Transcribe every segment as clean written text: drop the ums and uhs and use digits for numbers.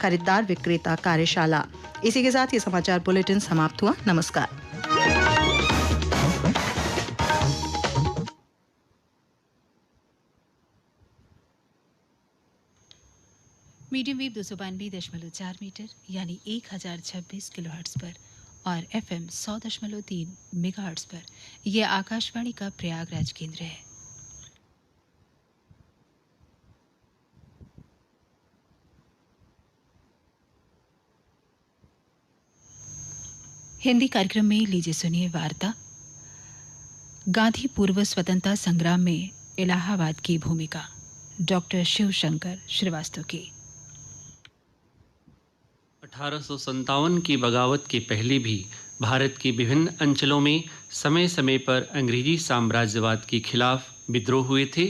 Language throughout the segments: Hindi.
खरीदार विक्रेता कार्यशाला। इसी के साथ ये समाचार बुलेटिन समाप्त हुआ। नमस्कार। मीडियम वेव 292.4 मीटर यानी 1026 किलोहर्ट्ज पर और FM 100.3 मेगाहर्ट्ज पर यह आकाशवाणी का प्रयागराज केंद्र है। हिंदी कार्यक्रम में लीजिए सुनिए वार्ता गांधी पूर्व स्वतंत्रता संग्राम में इलाहाबाद की भूमिका, डॉक्टर शिवशंकर श्रीवास्तव की। 1857 की बगावत के पहले भी भारत के विभिन्न अंचलों में समय समय पर अंग्रेजी साम्राज्यवाद के खिलाफ विद्रोह हुए थे,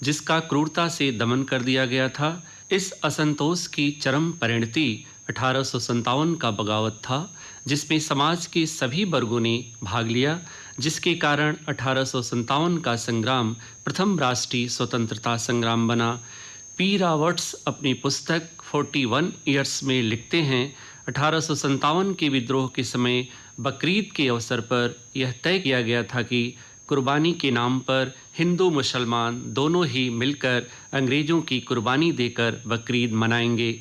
जिसका क्रूरता से दमन कर दिया गया था। इस असंतोष की चरम परिणति 1857 का बगावत था, जिसमें समाज के सभी वर्गों ने भाग लिया, जिसके कारण 1857 का संग्राम प्रथम राष्ट्रीय स्वतंत्रता संग्राम बना। पी रॉबर्ट्स अपनी पुस्तक 41 ईयर्स में लिखते हैं, 1857 के विद्रोह के समय बकरीद के अवसर पर यह तय किया गया था कि कुर्बानी के नाम पर हिंदू मुसलमान दोनों ही मिलकर अंग्रेजों की कुर्बानी देकर बकरीद मनाएंगे।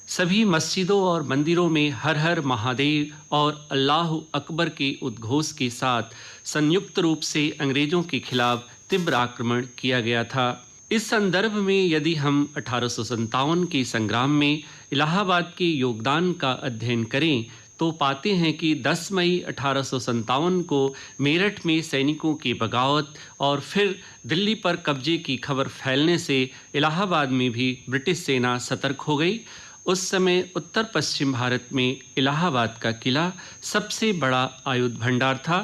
सभी मस्जिदों और मंदिरों में हर हर महादेव और अल्लाह अकबर के उद्घोष के साथ संयुक्त रूप से अंग्रेजों के खिलाफ तीव्र आक्रमण किया गया था। इस संदर्भ में यदि हम 1857 के संग्राम में इलाहाबाद के योगदान का अध्ययन करें तो पाते हैं कि 10 मई 1857 को मेरठ में सैनिकों की बगावत और फिर दिल्ली पर कब्जे की खबर फैलने से इलाहाबाद में भी ब्रिटिश सेना सतर्क हो गई। उस समय उत्तर पश्चिम भारत में इलाहाबाद का किला सबसे बड़ा आयुध भंडार था।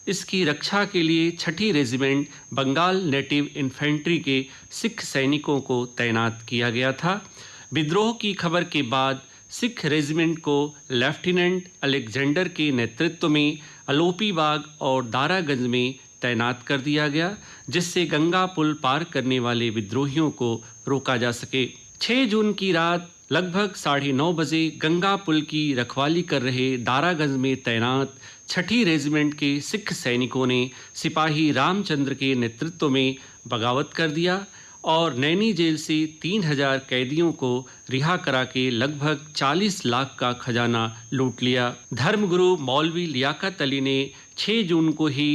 इसकी रक्षा के लिए 6ठी रेजिमेंट बंगाल नेटिव इन्फेंट्री के सिख सैनिकों को तैनात किया गया था। विद्रोह की खबर के बाद सिख रेजिमेंट को लेफ्टिनेंट अलेक्जेंडर के नेतृत्व में अलोपीबाग और दारागंज में तैनात कर दिया गया, जिससे गंगा पुल पार करने वाले विद्रोहियों को रोका जा सके। 6 जून की रात लगभग 9:30 बजे गंगा पुल की रखवाली कर रहे दारागंज में तैनात 6ठी रेजिमेंट के सिख सैनिकों ने सिपाही रामचंद्र के नेतृत्व में बगावत कर दिया और नैनी जेल से 3000 कैदियों को रिहा करा के लगभग 40 लाख का खजाना लूट लिया। धर्मगुरु मौलवी लियाकत अली ने 6 जून को ही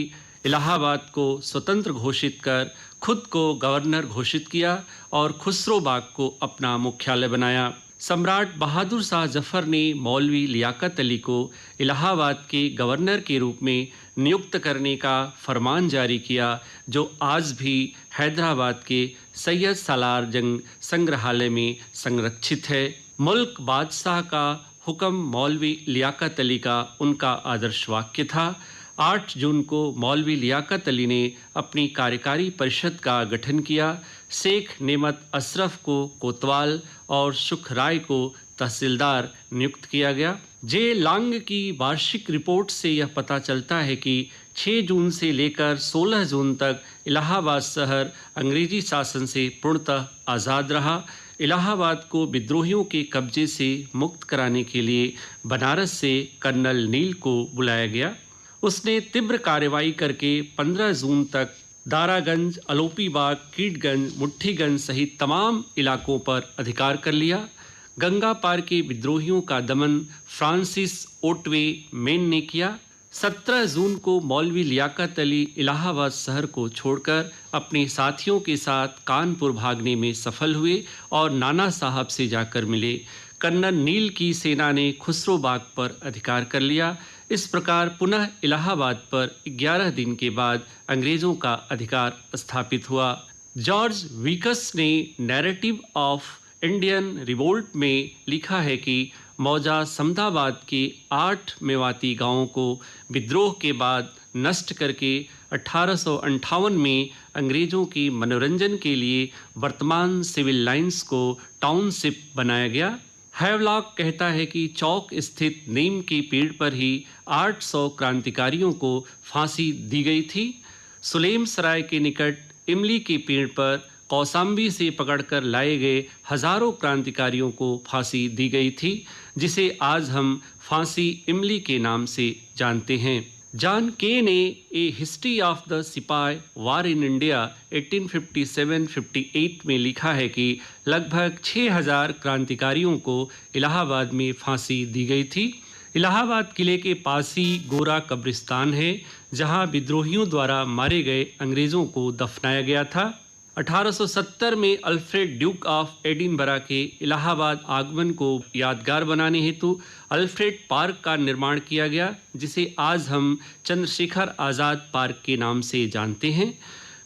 इलाहाबाद को स्वतंत्र घोषित कर खुद को गवर्नर घोषित किया और खुसरो बाग को अपना मुख्यालय बनाया। सम्राट बहादुर शाह जफर ने मौलवी लियाकत अली को इलाहाबाद के गवर्नर के रूप में नियुक्त करने का फरमान जारी किया, जो आज भी हैदराबाद के सैयद सालार जंग संग्रहालय में संरक्षित है। मुल्क बादशाह का हुक्म मौलवी लियाकत अली का उनका आदर्श वाक्य था। 8 जून को मौलवी लियाकत अली ने अपनी कार्यकारी परिषद का गठन किया। शेख नेमत अशरफ को कोतवाल और सुखराय को तहसीलदार नियुक्त किया गया। जे लांग की वार्षिक रिपोर्ट से यह पता चलता है कि 6 जून से लेकर 16 जून तक इलाहाबाद शहर अंग्रेजी शासन से पूर्णतः आज़ाद रहा। इलाहाबाद को विद्रोहियों के कब्जे से मुक्त कराने के लिए बनारस से कर्नल नील को बुलाया गया। उसने तीव्र कार्रवाई करके 15 जून तक दारागंज, अलोपीबाग, कीटगंज, मुट्ठीगंज सहित तमाम इलाकों पर अधिकार कर लिया। गंगा पार के विद्रोहियों का दमन फ्रांसिस ओटवे मेन ने किया। 17 जून को मौलवी लियाकत अली इलाहाबाद शहर को छोड़कर अपने साथियों के साथ कानपुर भागने में सफल हुए और नाना साहब से जाकर मिले। कर्नल नील की सेना ने खुसरो बाग पर अधिकार कर लिया। इस प्रकार पुनः इलाहाबाद पर 11 दिन के बाद अंग्रेजों का अधिकार स्थापित हुआ। जॉर्ज विकस ने नैरेटिव ऑफ इंडियन रिवोल्ट में लिखा है कि मौजा समदाबाद के 8 मेवाती गांवों को विद्रोह के बाद नष्ट करके 1858 में अंग्रेजों के मनोरंजन के लिए वर्तमान सिविल लाइंस को टाउनशिप बनाया गया। हैवलॉक कहता है कि चौक स्थित नीम के पेड़ पर ही 800 क्रांतिकारियों को फांसी दी गई थी। सुलेम सराय के निकट इमली के पेड़ पर कौसाम्बी से पकड़कर लाए गए हजारों क्रांतिकारियों को फांसी दी गई थी, जिसे आज हम फांसी इमली के नाम से जानते हैं। जॉन के ने ए हिस्ट्री ऑफ द सिपाही वार इन इंडिया 1857-58 में लिखा है कि लगभग 6000 क्रांतिकारियों को इलाहाबाद में फांसी दी गई थी। इलाहाबाद किले के पास ही गोरा कब्रिस्तान है, जहां विद्रोहियों द्वारा मारे गए अंग्रेजों को दफनाया गया था। 1870 में अल्फ्रेड ड्यूक ऑफ एडिनबरा के इलाहाबाद आगमन को यादगार बनाने हेतु अल्फ्रेड पार्क का निर्माण किया गया, जिसे आज हम चंद्रशेखर आज़ाद पार्क के नाम से जानते हैं।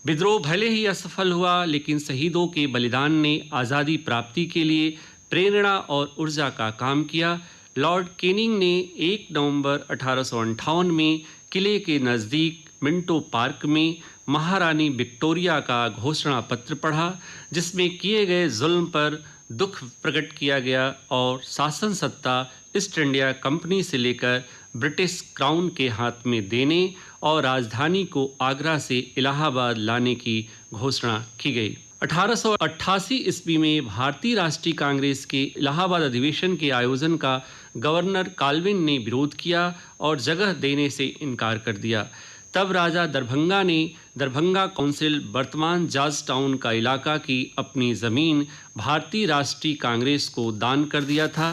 विद्रोह भले ही असफल हुआ, लेकिन शहीदों के बलिदान ने आज़ादी प्राप्ति के लिए प्रेरणा और ऊर्जा का काम किया। लॉर्ड कैनिंग ने 1 नवंबर 1858 में किले के नज़दीक मिंटो पार्क में महारानी विक्टोरिया का घोषणा पत्र पढ़ा, जिसमें किए गए जुल्म पर दुख प्रकट किया गया और शासन सत्ता ईस्ट इंडिया कंपनी से लेकर ब्रिटिश क्राउन के हाथ में देने और राजधानी को आगरा से इलाहाबाद लाने की घोषणा की गई। 1888 ईस्वी में भारतीय राष्ट्रीय कांग्रेस के इलाहाबाद अधिवेशन के आयोजन का गवर्नर काल्विन ने विरोध किया और जगह देने से इनकार कर दिया। तब राजा दरभंगा ने दरभंगा काउंसिल वर्तमान जॉर्ज टाउन का इलाका की अपनी ज़मीन भारतीय राष्ट्रीय कांग्रेस को दान कर दिया था।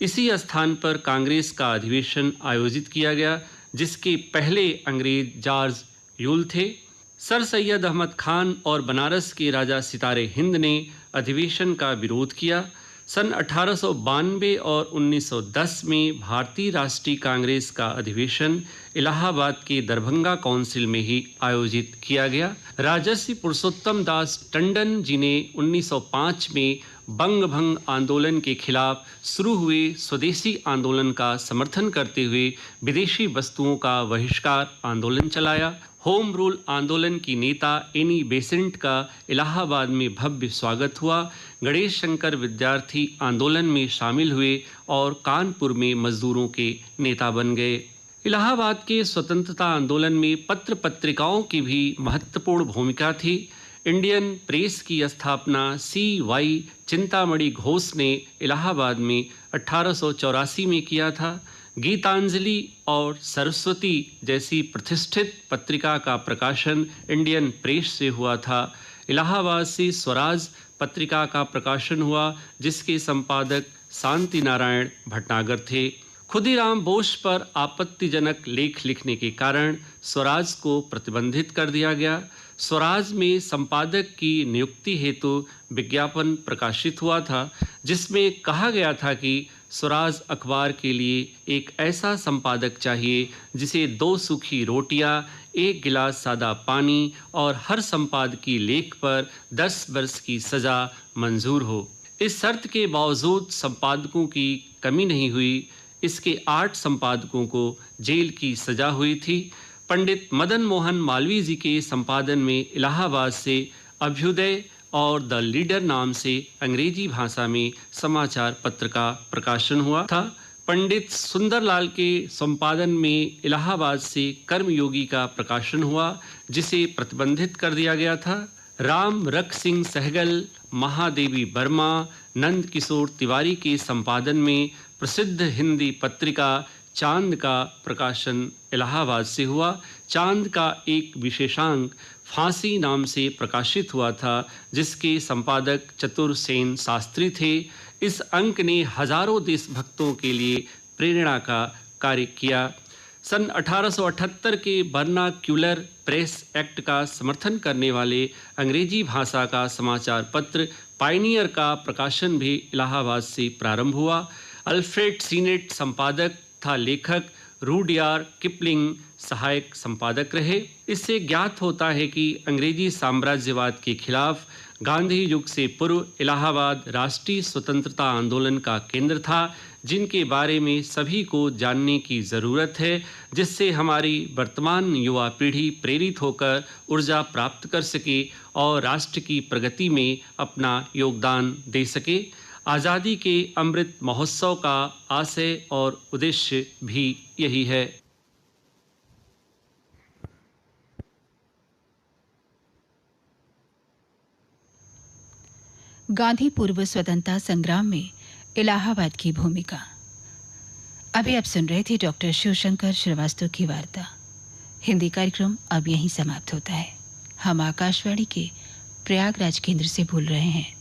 इसी स्थान पर कांग्रेस का अधिवेशन आयोजित किया गया, जिसके पहले अंग्रेज जॉर्ज यूल थे। सर सैयद अहमद खान और बनारस के राजा सितारे हिंद ने अधिवेशन का विरोध किया। सन 1892 और 1910 में भारतीय राष्ट्रीय कांग्रेस का अधिवेशन इलाहाबाद के दरभंगा काउंसिल में ही आयोजित किया गया। राजर्षि पुरुषोत्तम दास टंडन जी ने 1905 में बंग भंग आंदोलन के खिलाफ शुरू हुए स्वदेशी आंदोलन का समर्थन करते हुए विदेशी वस्तुओं का बहिष्कार आंदोलन चलाया। होम रूल आंदोलन की नेता एनी बेसेंट का इलाहाबाद में भव्य स्वागत हुआ। गणेश शंकर विद्यार्थी आंदोलन में शामिल हुए और कानपुर में मजदूरों के नेता बन गए। इलाहाबाद के स्वतंत्रता आंदोलन में पत्र पत्रिकाओं की भी महत्वपूर्ण भूमिका थी। इंडियन प्रेस की स्थापना C.Y. चिंतामणि घोष ने इलाहाबाद में 1884 में किया था। गीतांजलि और सरस्वती जैसी प्रतिष्ठित पत्रिका का प्रकाशन इंडियन प्रेस से हुआ था। इलाहाबाद से स्वराज पत्रिका का प्रकाशन हुआ, जिसके संपादक शांति नारायण भटनागर थे। खुदीराम बोस पर आपत्तिजनक लेख लिखने के कारण स्वराज को प्रतिबंधित कर दिया गया। स्वराज में संपादक की नियुक्ति हेतु विज्ञापन प्रकाशित हुआ था, जिसमें कहा गया था कि स्वराज अखबार के लिए एक ऐसा संपादक चाहिए जिसे 2 सूखी रोटियां, 1 गिलास सादा पानी और हर संपादकीय लेख पर 10 वर्ष की सजा मंजूर हो। इस शर्त के बावजूद संपादकों की कमी नहीं हुई। इसके 8 संपादकों को जेल की सजा हुई थी। पंडित मदन मोहन मालवीय जी के संपादन में इलाहाबाद से अभ्युदय और द लीडर नाम से अंग्रेजी भाषा में समाचार पत्र का प्रकाशन हुआ था। पंडित सुंदरलाल के संपादन में इलाहाबाद से कर्मयोगी का प्रकाशन हुआ, जिसे प्रतिबंधित कर दिया गया था। राम रख सिंह सहगल, महादेवी वर्मा, नंद किशोर तिवारी के संपादन में प्रसिद्ध हिंदी पत्रिका चांद का प्रकाशन इलाहाबाद से हुआ। चांद का एक विशेषांक फांसी नाम से प्रकाशित हुआ था, जिसके संपादक चतुर सेन शास्त्री थे। इस अंक ने हजारों देशभक्तों के लिए प्रेरणा का कार्य किया। सन 1878 के वर्नाक्यूलर प्रेस एक्ट का समर्थन करने वाले अंग्रेजी भाषा का समाचार पत्र पायनियर का प्रकाशन भी इलाहाबाद से प्रारंभ हुआ। अल्फ्रेड सीनेट संपादक तथा लेखक रूडयार्ड किपलिंग सहायक संपादक रहे। इससे ज्ञात होता है कि अंग्रेजी साम्राज्यवाद के खिलाफ गांधी युग से पूर्व इलाहाबाद राष्ट्रीय स्वतंत्रता आंदोलन का केंद्र था, जिनके बारे में सभी को जानने की ज़रूरत है, जिससे हमारी वर्तमान युवा पीढ़ी प्रेरित होकर ऊर्जा प्राप्त कर सके और राष्ट्र की प्रगति में अपना योगदान दे सके। आज़ादी के अमृत महोत्सव का आशय और उद्देश्य भी यही है। गांधी पूर्व स्वतंत्रता संग्राम में इलाहाबाद की भूमिका। अभी आप सुन रहे थे डॉक्टर शिवशंकर श्रीवास्तव की वार्ता। हिंदी कार्यक्रम अब यहीं समाप्त होता है। हम आकाशवाणी के प्रयागराज केंद्र से बोल रहे हैं।